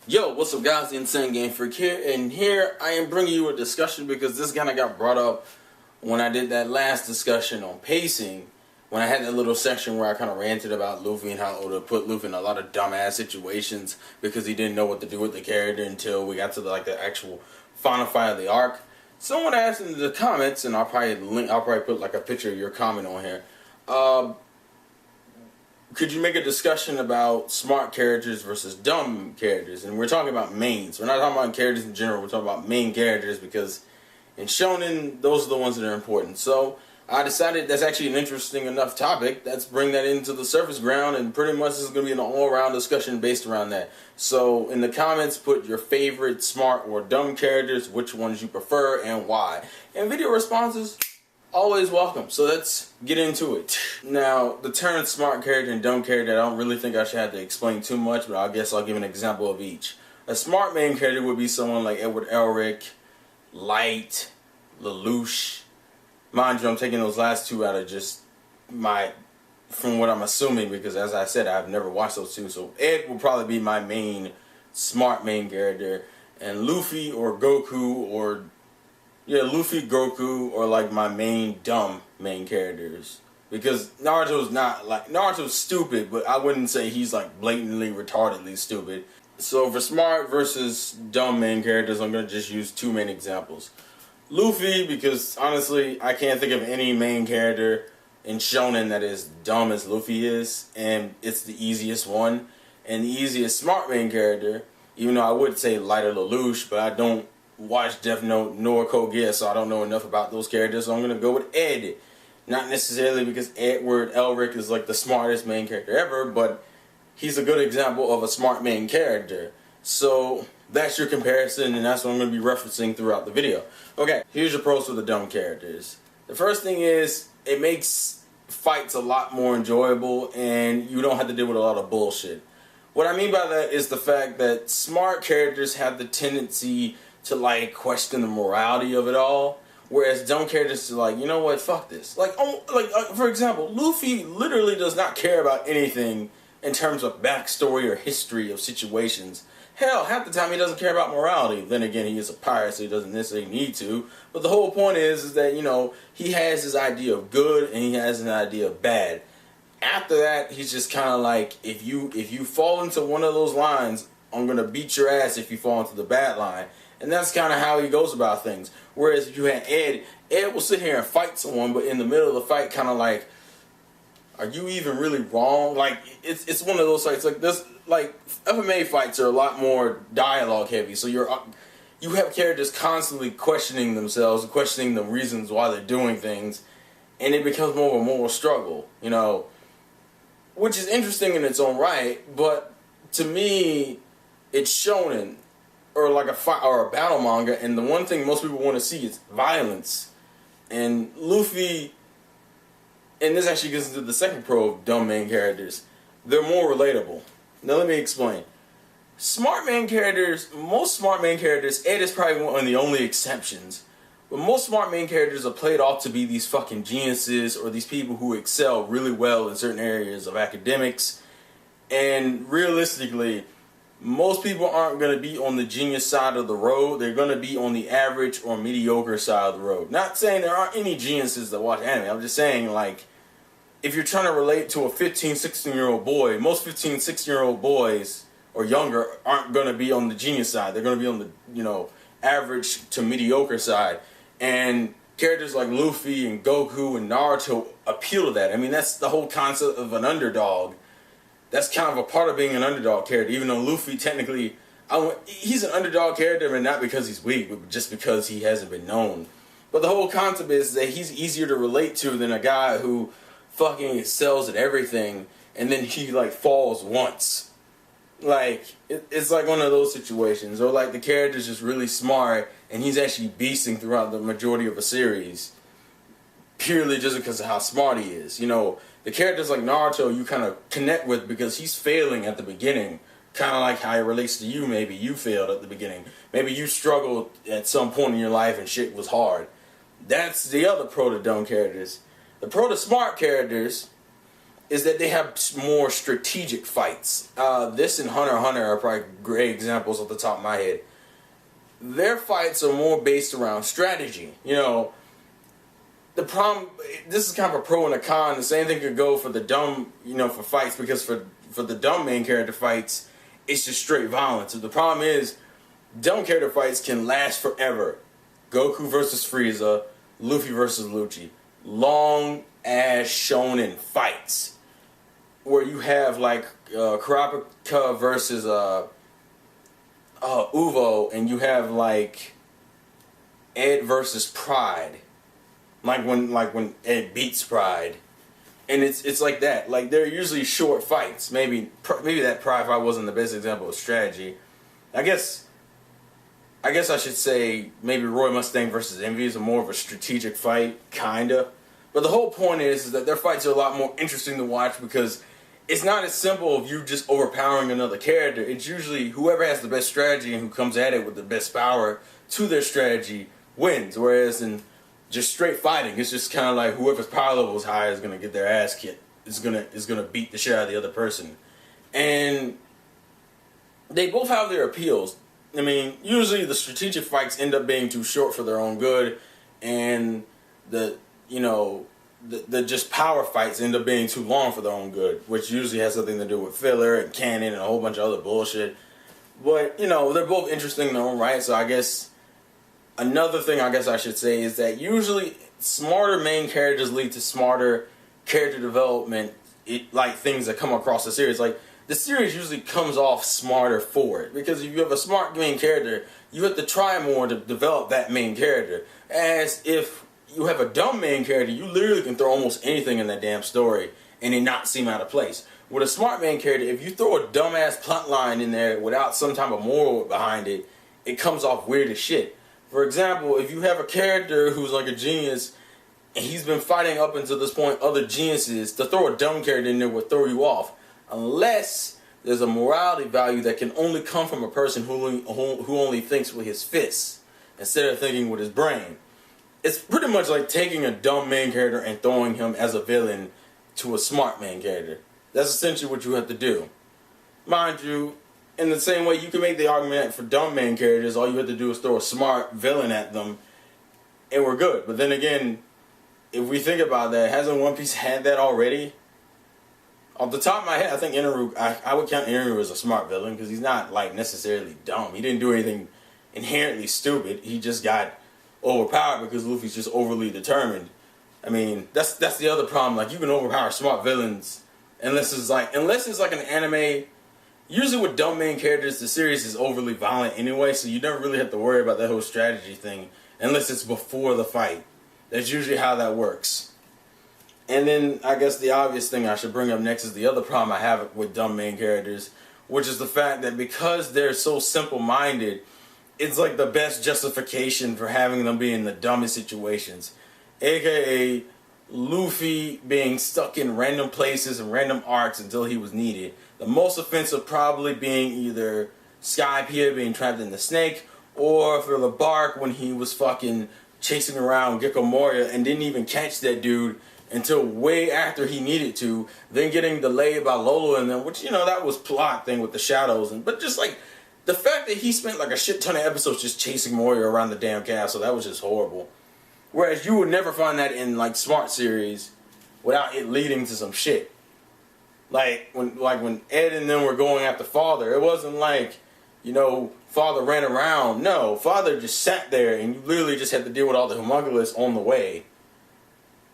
Yo, what's up guys, the Insane Game Freak here, and here I am bringing you a discussion because this kind of got brought up when I did that last discussion on pacing, when I had that little section where I kind of ranted about Luffy and how to put Luffy in a lot of dumbass situations because he didn't know what to do with the character until we got to the actual final fight of the arc. Someone asked in the comments, and I'll probably put like a picture of your comment on here. Could you make a discussion about smart characters versus dumb characters? And we're talking about mains. We're not talking about characters in general. We're talking about main characters because in shonen, those are the ones that are important. So I decided that's actually an interesting enough topic. Let's bring that into the surface ground, and pretty much this is going to be an all-around discussion based around that. So in the comments, put your favorite smart or dumb characters, which ones you prefer, and why. And video responses, always welcome. So let's get into it. Now, the term smart character and dumb character, I don't really think I should have to explain too much, but I guess I'll give an example of each. A smart main character would be someone like Edward Elric, Light, Lelouch. Mind you, I'm taking those last two out of just from what I'm assuming, because as I said, I've never watched those two. So Ed will probably be my main smart main character, and Luffy or Goku or Luffy, Goku, or like my main dumb main characters. Because Naruto's stupid, but I wouldn't say he's like blatantly, retardedly stupid. So for smart versus dumb main characters, I'm going to just use two main examples. Luffy, because honestly, I can't think of any main character in shonen that is dumb as Luffy is, and it's the easiest one. And the easiest smart main character, even though I would say Light or Lelouch, but I don't watch Death Note nor Code Geass, so I don't know enough about those characters, so I'm going to go with Ed. Not necessarily because Edward Elric is like the smartest main character ever, but he's a good example of a smart main character. So that's your comparison, and that's what I'm going to be referencing throughout the video. Okay, here's your pros for the dumb characters. The first thing is, it makes fights a lot more enjoyable, and you don't have to deal with a lot of bullshit. What I mean by that is the fact that smart characters have the tendency to like question the morality of it all, whereas dumb characters are like, you know what, fuck this. For example, Luffy literally does not care about anything in terms of backstory or history of situations. Hell, half the time he doesn't care about morality. Then again, he is a pirate, so he doesn't necessarily need to. But the whole point is that, he has his idea of good and he has an idea of bad. After that, he's just kind of like, if you fall into one of those lines, I'm going to beat your ass if you fall into the bad line. And that's kind of how he goes about things. Whereas if you had Ed will sit here and fight someone, but in the middle of the fight, kind of like, are you even really wrong? Like, it's one of those fights like this. Like, MMA fights are a lot more dialogue heavy, so you have characters constantly questioning themselves, questioning the reasons why they're doing things, and it becomes more of a moral struggle, which is interesting in its own right. But to me, it's shonen, or like a fight or a battle manga, and the one thing most people want to see is violence. And Luffy, and this actually gets into the second pro of dumb main characters, they're more relatable. Now let me explain. Smart main characters, most smart main characters, Ed is probably one of the only exceptions, but most smart main characters are played off to be these fucking geniuses or these people who excel really well in certain areas of academics. And realistically, most people aren't going to be on the genius side of the road. They're going to be on the average or mediocre side of the road. Not saying there aren't any geniuses that watch anime. I'm just saying, like, if you're trying to relate to a 15, 16-year-old boy, most 15, 16-year-old boys or younger aren't going to be on the genius side. They're going to be on the, average to mediocre side. And characters like Luffy and Goku and Naruto appeal to that. I mean, that's the whole concept of an underdog. That's kind of a part of being an underdog character, even though Luffy technically, he's an underdog character, but not because he's weak, but just because he hasn't been known. But the whole concept is that he's easier to relate to than a guy who fucking excels at everything, and then he like falls once. Like, it's like one of those situations, or like the character's just really smart, and he's actually beasting throughout the majority of a series, purely just because of how smart he is. The characters like Naruto you kind of connect with because he's failing at the beginning. Kind of like how it relates to you. Maybe you failed at the beginning. Maybe you struggled at some point in your life and shit was hard. That's the other pro to dumb characters. The pro to smart characters is that they have more strategic fights. This and Hunter x Hunter are probably great examples off the top of my head. Their fights are more based around strategy. You know, the problem, this is kind of a pro and a con. The same thing could go for the dumb, you know, for fights, because for the dumb main character fights, it's just straight violence. So the problem is, dumb character fights can last forever. Goku versus Frieza, Luffy versus Lucci. Long ass shonen fights. Where you have like Kurapika versus Uvo, and you have like Ed versus Pride. Like when Ed beats Pride. And it's like that. Like, they're usually short fights. Maybe that Pride fight wasn't the best example of strategy. I guess I should say maybe Roy Mustang versus Envy is more of a strategic fight, kinda. But the whole point is that their fights are a lot more interesting to watch, because it's not as simple of you just overpowering another character. It's usually whoever has the best strategy and who comes at it with the best power to their strategy wins. Whereas in just straight fighting, it's just kind of like whoever's power level is higher is gonna get their ass kicked. Is gonna beat the shit out of the other person, and they both have their appeals. I mean, usually the strategic fights end up being too short for their own good, and the just power fights end up being too long for their own good, which usually has something to do with filler and canon and a whole bunch of other bullshit. But they're both interesting in their own right. So I guess another thing I should say is that usually smarter main characters lead to smarter character development, like things that come across the series. Like, the series usually comes off smarter for it, because if you have a smart main character, you have to try more to develop that main character. As if you have a dumb main character, you literally can throw almost anything in that damn story and it not seem out of place. With a smart main character, if you throw a dumbass plot line in there without some type of moral behind it, it comes off weird as shit. For example, if you have a character who's like a genius and he's been fighting up until this point other geniuses, to throw a dumb character in there would throw you off. Unless there's a morality value that can only come from a person who only thinks with his fists instead of thinking with his brain. It's pretty much like taking a dumb main character and throwing him as a villain to a smart main character. That's essentially what you have to do. Mind you, in the same way you can make the argument for dumb main characters, all you have to do is throw a smart villain at them and we're good. But then again, if we think about that, hasn't One Piece had that already? Off the top of my head, I think Inaru, I would count Inaru as a smart villain, because he's not like necessarily dumb. He didn't do anything inherently stupid. He just got overpowered because Luffy's just overly determined. I mean, that's the other problem. Like, you can overpower smart villains unless it's like an anime. Usually with dumb main characters, the series is overly violent anyway, so you never really have to worry about that whole strategy thing unless it's before the fight. That's usually how that works. And then I guess the obvious thing I should bring up next is the other problem I have with dumb main characters, which is the fact that because they're so simple-minded, it's like the best justification for having them be in the dumbest situations. AKA Luffy being stuck in random places and random arcs until he was needed. The most offensive probably being either Skype being trapped in the snake, or for the bark when he was fucking chasing around Gecko Moria and didn't even catch that dude until way after he needed to, then getting delayed by Lolo and them, which, that was plot thing with the shadows. But just like, the fact that he spent like a shit ton of episodes just chasing Moria around the damn castle, that was just horrible. Whereas you would never find that in like smart series without it leading to some shit. Like when Ed and them were going after Father, it wasn't like, Father ran around. No, Father just sat there and you literally just had to deal with all the homunculus on the way.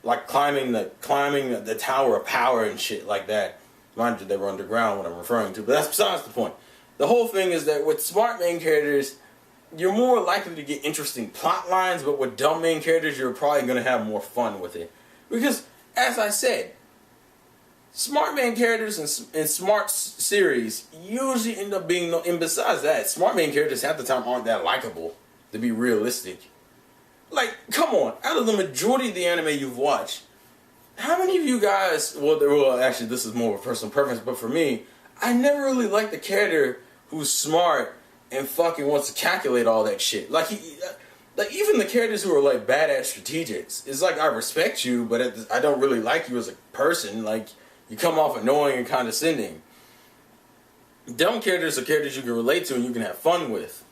Like climbing the Tower of Power and shit like that. Mind you, they were underground, what I'm referring to, but that's besides the point. The whole thing is that with smart main characters, you're more likely to get interesting plot lines, but with dumb main characters, you're probably going to have more fun with it. Because, as I said, smart main characters in smart series usually end up being, and besides that, smart main characters half the time aren't that likable, to be realistic. Like, come on, out of the majority of the anime you've watched, how many of you guys, well actually this is more of a personal preference, but for me, I never really liked the character who's smart and fucking wants to calculate all that shit. Like, even the characters who are like badass strategics, it's like, I respect you, but I don't really like you as a person. Like, you come off annoying and condescending. Dumb characters are characters you can relate to and you can have fun with.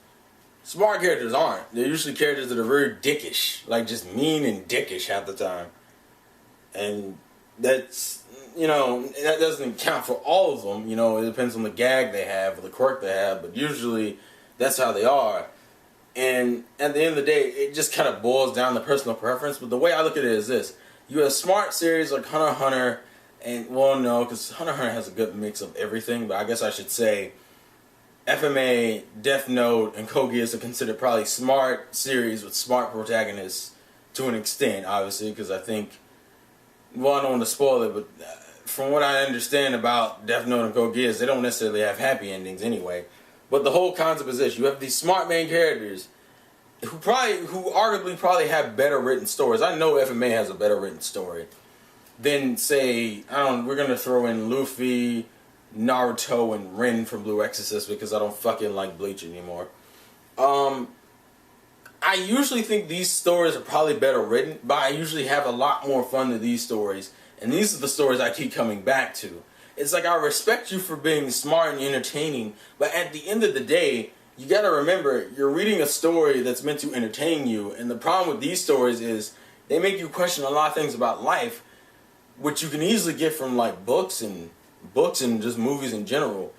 Smart characters aren't. They're usually characters that are very dickish, like just mean and dickish half the time. And that's, that doesn't count for all of them. It depends on the gag they have or the quirk they have, but usually that's how they are. And at the end of the day, it just kind of boils down to personal preference. But the way I look at it is this. You have smart series like Hunter x Hunter, and, well, no, because Hunter x Hunter has a good mix of everything, but I guess I should say FMA, Death Note, and Code Geass are considered probably smart series with smart protagonists to an extent, obviously, because I think, well, I don't want to spoil it, but from what I understand about Death Note and Code Geass, they don't necessarily have happy endings anyway. But the whole concept is this. You have these smart main characters who arguably probably have better written stories. I know FMA has a better written story than, say, we're going to throw in Luffy, Naruto, and Rin from Blue Exorcist because I don't fucking like Bleach anymore. I usually think these stories are probably better written, but I usually have a lot more fun with these stories, and these are the stories I keep coming back to. It's like I respect you for being smart and entertaining, but at the end of the day, you gotta remember, you're reading a story that's meant to entertain you, and the problem with these stories is they make you question a lot of things about life, which you can easily get from like books and just movies in general.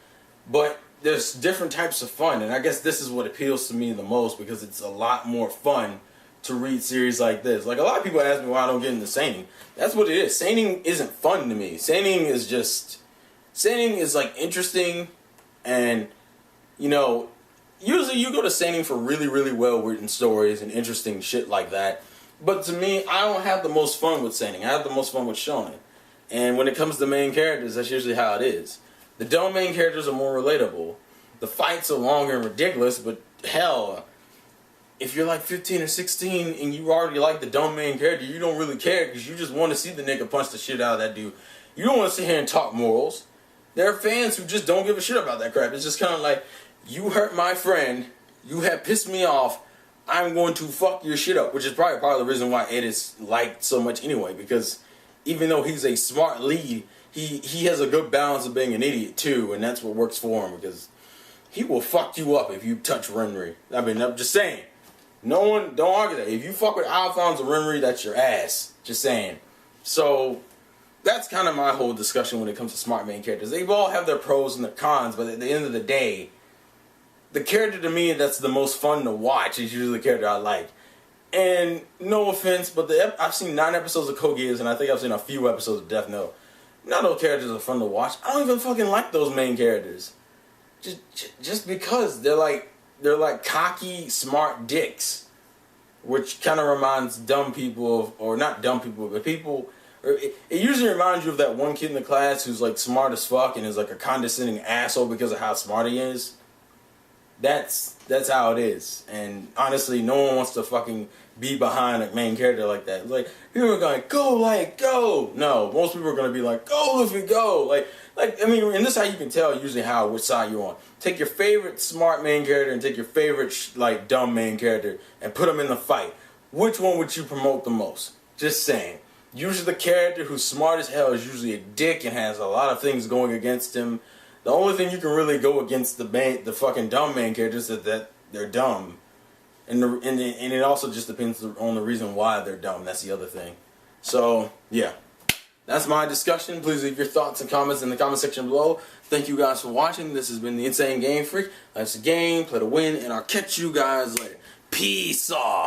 But there's different types of fun, and I guess this is what appeals to me the most because it's a lot more fun to read series like this. Like, a lot of people ask me why I don't get into seinen. That's what it is. Seinen isn't fun to me. Seinen is like interesting, and usually you go to seinen for really, really well written stories and interesting shit like that. But to me, I don't have the most fun with seinen. I have the most fun with shonen. And when it comes to main characters, that's usually how it is. The dumb main characters are more relatable. The fights are longer and ridiculous, but hell, if you're like 15 or 16 and you already like the dumb main character, you don't really care because you just want to see the nigga punch the shit out of that dude. You don't want to sit here and talk morals. There are fans who just don't give a shit about that crap. It's just kind of like, you hurt my friend, you have pissed me off, I'm going to fuck your shit up, which is probably part of the reason why Ed is liked so much anyway, because even though he's a smart lead, he has a good balance of being an idiot too, and that's what works for him, because he will fuck you up if you touch Renri. I mean, I'm just saying. No one, don't argue that. If you fuck with Alphonse or Renri, that's your ass. Just saying. So, that's kind of my whole discussion when it comes to smart main characters. They all have their pros and their cons, but at the end of the day, the character to me that's the most fun to watch is usually the character I like. And no offense, but I've seen 9 episodes of Code Geass, and I think I've seen a few episodes of Death Note. None of those characters are fun to watch. I don't even fucking like those main characters. Just because they're like cocky, smart dicks, which kind of reminds dumb people of, or not dumb people, but people. It usually reminds you of that one kid in the class who's like smart as fuck and is like a condescending asshole because of how smart he is. That's how it is. And honestly, no one wants to fucking be behind a main character like that. It's like, people are going, go! No, most people are going to be like, go, Luffy, go! Like, I mean, and this is how you can tell usually which side you're on. Take your favorite smart main character and take your favorite, dumb main character and put them in the fight. Which one would you promote the most? Just saying. Usually the character who's smart as hell is usually a dick and has a lot of things going against him. The only thing you can really go against the fucking dumb main characters is that they're dumb. And it also just depends on the reason why they're dumb. That's the other thing. So, yeah. That's my discussion. Please leave your thoughts and comments in the comment section below. Thank you guys for watching. This has been the Insane Game Freak. Life's a game, play to win, and I'll catch you guys later. Peace off.